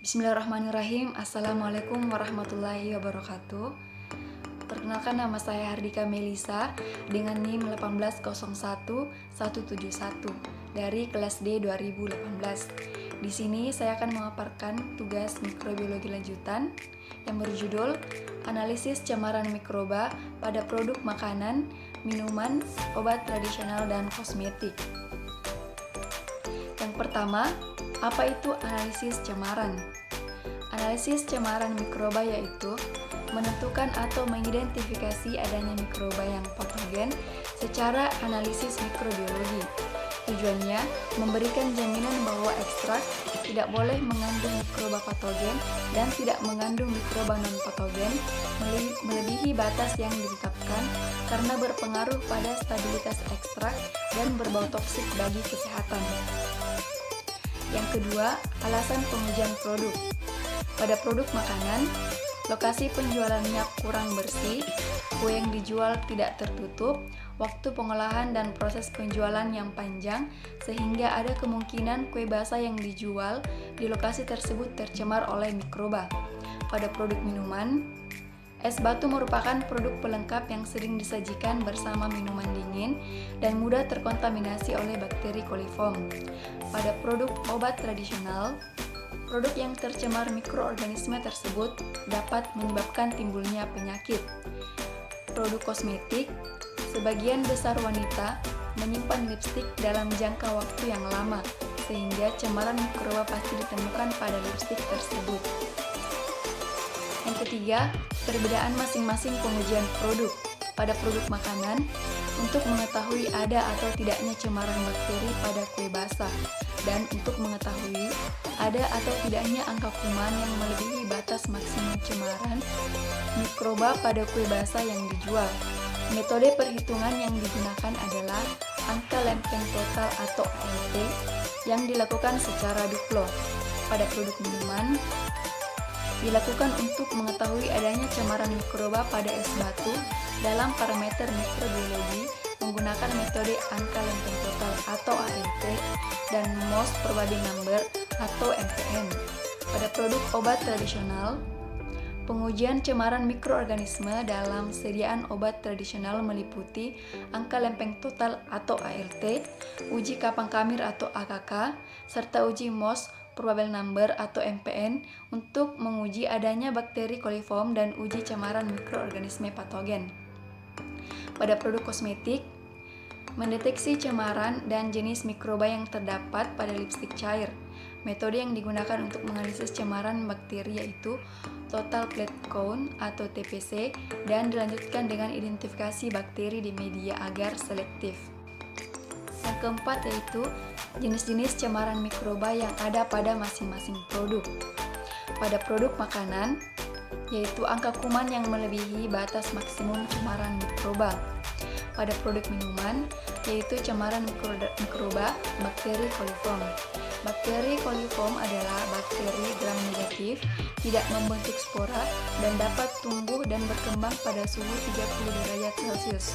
Bismillahirrahmanirrahim. Assalamualaikum warahmatullahi wabarakatuh. Perkenalkan, nama saya Hardika Melisa dengan NIM 1801171 dari kelas D 2018. Di sini saya akan memaparkan tugas mikrobiologi lanjutan yang berjudul Analisis Cemaran Mikroba pada Produk Makanan, Minuman, Obat Tradisional, dan Kosmetik. Yang pertama, apa itu analisis cemaran? Analisis cemaran mikroba yaitu menentukan atau mengidentifikasi adanya mikroba yang patogen secara analisis mikrobiologi. Tujuannya memberikan jaminan bahwa ekstrak tidak boleh mengandung mikroba patogen dan tidak mengandung mikroba non-patogen melebihi batas yang ditetapkan karena berpengaruh pada stabilitas ekstrak dan berbau toksik bagi kesehatan. Yang kedua, alasan pengujian produk. Pada produk makanan, lokasi penjualannya kurang bersih, kue yang dijual tidak tertutup, waktu pengolahan dan proses penjualan yang panjang, sehingga ada kemungkinan kue basah yang dijual di lokasi tersebut tercemar oleh mikroba. Pada produk minuman, es batu merupakan produk pelengkap yang sering disajikan bersama minuman dingin dan mudah terkontaminasi oleh bakteri coliform. Pada produk obat tradisional, produk yang tercemar mikroorganisme tersebut dapat menyebabkan timbulnya penyakit. Produk kosmetik, sebagian besar wanita menyimpan lipstik dalam jangka waktu yang lama, sehingga cemaran mikroba pasti ditemukan pada lipstik tersebut. Yang ketiga, perbedaan masing-masing pengujian produk. Pada produk makanan, untuk mengetahui ada atau tidaknya cemaran bakteri pada kue basah, dan untuk mengetahui ada atau tidaknya angka kuman yang melebihi batas maksimum cemaran mikroba pada kue basah yang dijual. Metode perhitungan yang digunakan adalah angka lempeng total atau ALT yang dilakukan secara duplo. Pada produk minuman, dilakukan untuk mengetahui adanya cemaran mikroba pada es batu dalam parameter mikrobiologi menggunakan metode angka lempeng total atau ALT dan Mohs probability number atau MPN. Pada produk obat tradisional, pengujian cemaran mikroorganisme dalam sediaan obat tradisional meliputi angka lempeng total atau ALT, uji Kapang-Kamir atau AKK, serta uji Mohs probability number atau MPN untuk menguji adanya bakteri coliform dan uji cemaran mikroorganisme patogen. Pada produk kosmetik, mendeteksi cemaran dan jenis mikroba yang terdapat pada lipstik cair. Metode yang digunakan untuk menganalisis cemaran bakteri yaitu total plate count atau TPC dan dilanjutkan dengan identifikasi bakteri di media agar selektif. Yang keempat yaitu jenis-jenis cemaran mikroba yang ada pada masing-masing produk. Pada produk makanan, yaitu angka kuman yang melebihi batas maksimum cemaran mikroba. Pada produk minuman, yaitu cemaran mikroba bakteri coliform. Bakteri coliform adalah bakteri gram negatif, tidak membentuk spora, dan dapat tumbuh dan berkembang pada suhu 30 derajat Celcius.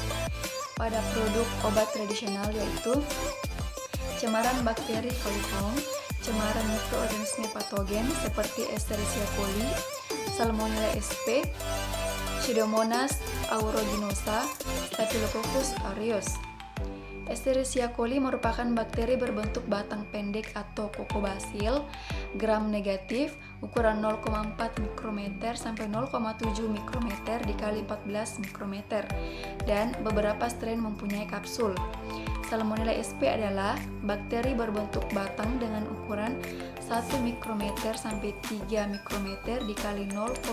Pada produk obat tradisional yaitu cemaran bakteri coliform, cemaran mikroorganisme patogen seperti Escherichia coli, Salmonella sp, Pseudomonas aeruginosa, Staphylococcus aureus. Escherichia coli merupakan bakteri berbentuk batang pendek atau kokobasil, gram negatif, ukuran 0,4 mikrometer sampai 0,7 mikrometer dikali 14 mikrometer, dan beberapa strain mempunyai kapsul. Salmonella sp adalah bakteri berbentuk batang dengan ukuran 1 mikrometer sampai 3 mikrometer dikali 0,5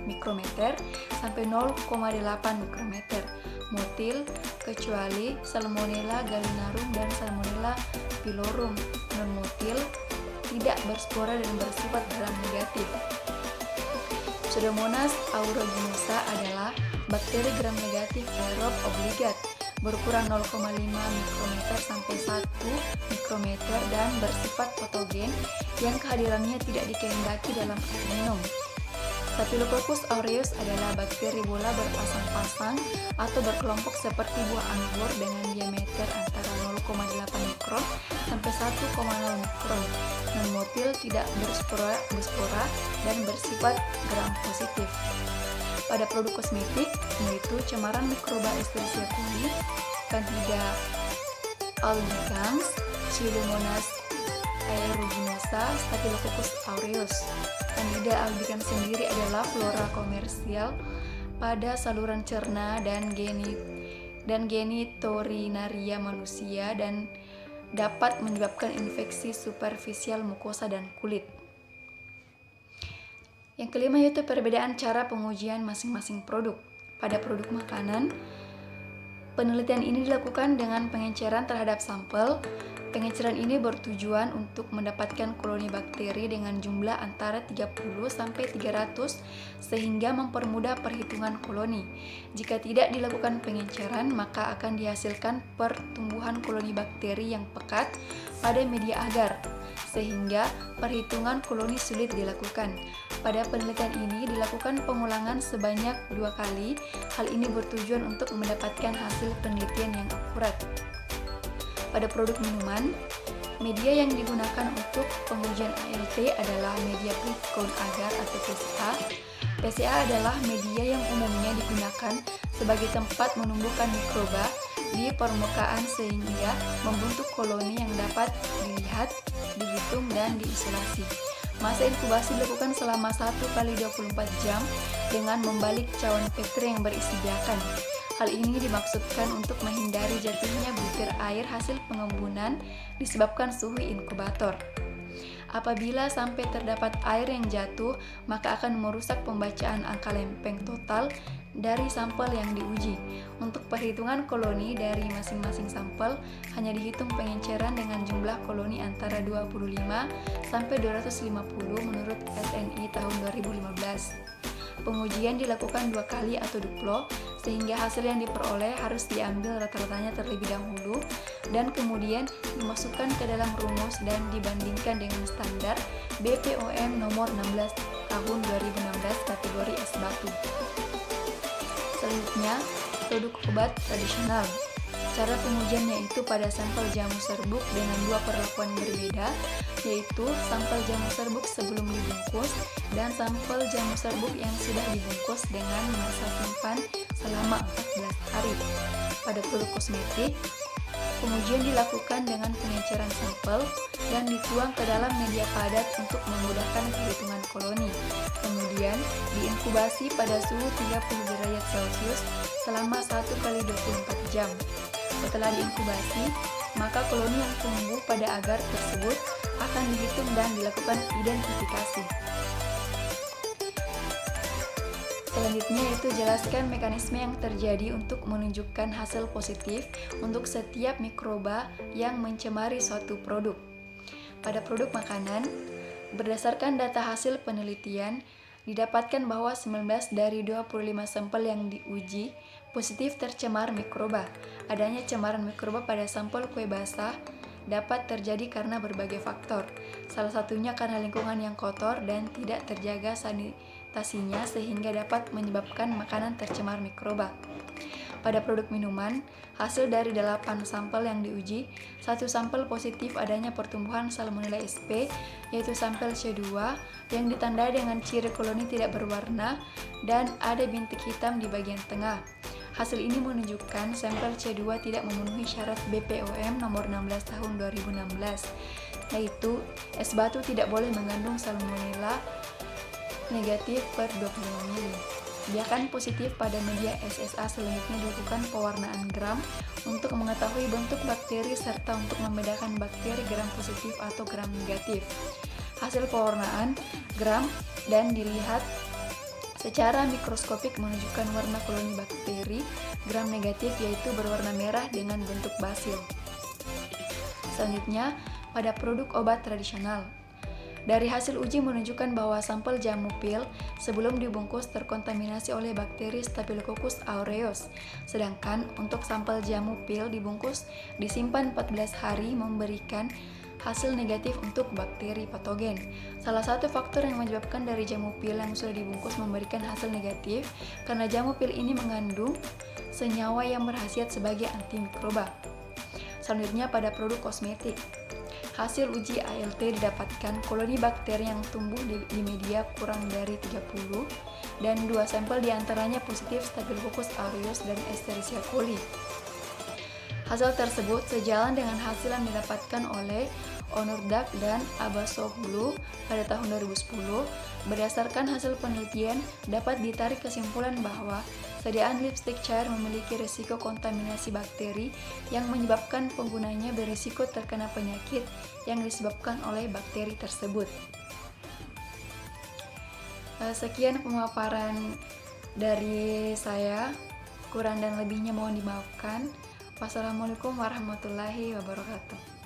mikrometer sampai 0,8 mikrometer. Motil, kecuali Salmonella gallinarum dan Salmonella pylorum. Non-motil, tidak berspora dan bersifat gram negatif. Pseudomonas aeruginosa adalah bakteri gram negatif aerob obligat, berukuran 0,5 mikrometer sampai 1 mikrometer dan bersifat patogen yang kehadirannya tidak dikehendaki dalam air minum. Staphylococcus aureus adalah bakteri bola berpasang-pasang atau berkelompok seperti buah anggur dengan diameter antara mikron sampai 1,0 mikron. Non-motil, tidak berspora dan bersifat gram positif. Pada produk kosmetik, yaitu cemaran mikroba Escherichia coli, Candida albicans, Pseudomonas aeruginosa, Staphylococcus aureus. Candida albicans sendiri adalah flora komersial pada saluran cerna dan genitourinaria manusia dan dapat menyebabkan infeksi superficial mukosa dan kulit. Yang kelima yaitu perbedaan cara pengujian masing-masing produk. Pada produk makanan, penelitian ini dilakukan dengan pengenceran terhadap sampel. Pengenceran ini bertujuan untuk mendapatkan koloni bakteri dengan jumlah antara 30 sampai 300 sehingga mempermudah perhitungan koloni. Jika tidak dilakukan pengenceran, maka akan dihasilkan pertumbuhan koloni bakteri yang pekat pada media agar, sehingga perhitungan koloni sulit dilakukan. Pada penelitian ini dilakukan pengulangan sebanyak 2 kali. Hal ini bertujuan untuk mendapatkan hasil penelitian yang akurat. Pada produk minuman, media yang digunakan untuk pengujian ALT adalah media plate count agar atau PCA. PCA adalah media yang umumnya digunakan sebagai tempat menumbuhkan mikroba di permukaan sehingga membentuk koloni yang dapat dilihat, dihitung, dan diisolasi. Masa inkubasi dilakukan selama 1 kali 24 jam dengan membalik cawan Petri yang berisi biakan. Hal ini dimaksudkan untuk menghindari jatuhnya butir air hasil pengembunan disebabkan suhu inkubator. Apabila sampai terdapat air yang jatuh, maka akan merusak pembacaan angka lempeng total dari sampel yang diuji. Untuk perhitungan koloni dari masing-masing sampel, hanya dihitung pengenceran dengan jumlah koloni antara 25 sampai 250 menurut SNI tahun 2015. Pengujian dilakukan 2 kali atau duplo, sehingga hasil yang diperoleh harus diambil rata-ratanya terlebih dahulu dan kemudian dimasukkan ke dalam rumus dan dibandingkan dengan standar BPOM nomor 16 tahun 2016 kategori es batu. Selanjutnya, produk obat tradisional. Cara pengujiannya itu pada sampel jamu serbuk dengan 2 perlakuan berbeda, yaitu sampel jamu serbuk sebelum dibungkus dan sampel jamu serbuk yang sudah dibungkus dengan masa simpan selama 14 hari. Pada produk kosmetik, pengujian dilakukan dengan pengenceran sampel dan dituang ke dalam media padat untuk memudahkan perhitungan koloni. Kemudian diinkubasi pada suhu 30 derajat Celcius selama 1 kali 24 jam. Setelah diinkubasi, maka koloni yang tumbuh pada agar tersebut akan dihitung dan dilakukan identifikasi. Selanjutnya itu jelaskan mekanisme yang terjadi untuk menunjukkan hasil positif untuk setiap mikroba yang mencemari suatu produk. Pada produk makanan, berdasarkan data hasil penelitian, didapatkan bahwa 19 dari 25 sampel yang diuji positif tercemar mikroba. Adanya cemaran mikroba pada sampel kue basah dapat terjadi karena berbagai faktor. Salah satunya karena lingkungan yang kotor dan tidak terjaga sanitasinya sehingga dapat menyebabkan makanan tercemar mikroba. Pada produk minuman, hasil dari 8 sampel yang diuji, 1 sampel positif adanya pertumbuhan Salmonella sp, yaitu sampel C2 yang ditandai dengan ciri koloni tidak berwarna dan ada bintik hitam di bagian tengah. Hasil ini menunjukkan sampel C2 tidak memenuhi syarat BPOM nomor 16 tahun 2016, yaitu es batu tidak boleh mengandung Salmonella negatif per 25 ml. Biakan positif pada media SSA selanjutnya dilakukan pewarnaan gram untuk mengetahui bentuk bakteri serta untuk membedakan bakteri gram positif atau gram negatif. Hasil pewarnaan gram dan dilihat secara mikroskopik menunjukkan warna koloni bakteri gram negatif yaitu berwarna merah dengan bentuk basil. Selanjutnya, pada produk obat tradisional. Dari hasil uji menunjukkan bahwa sampel jamu pil sebelum dibungkus terkontaminasi oleh bakteri Staphylococcus aureus, sedangkan untuk sampel jamu pil dibungkus disimpan 14 hari memberikan hasil negatif untuk bakteri patogen. Salah satu faktor yang menyebabkan dari jamu pil yang sudah dibungkus memberikan hasil negatif karena jamu pil ini mengandung senyawa yang berkhasiat sebagai antimikroba. selanjutnya pada produk kosmetik. Hasil uji ALT didapatkan koloni bakteri yang tumbuh di media kurang dari 30 dan 2 sampel diantaranya positif Staphylococcus aureus dan Escherichia coli. Hasil tersebut sejalan dengan hasil yang didapatkan oleh Onurdag dan Abasoglu pada tahun 2010. Berdasarkan hasil penelitian, dapat ditarik kesimpulan bahwa sediaan lipstik cair memiliki risiko kontaminasi bakteri yang menyebabkan penggunanya berisiko terkena penyakit yang disebabkan oleh bakteri tersebut. Sekian pemaparan dari saya, kurang dan lebihnya mohon dimaafkan. Wassalamualaikum warahmatullahi wabarakatuh.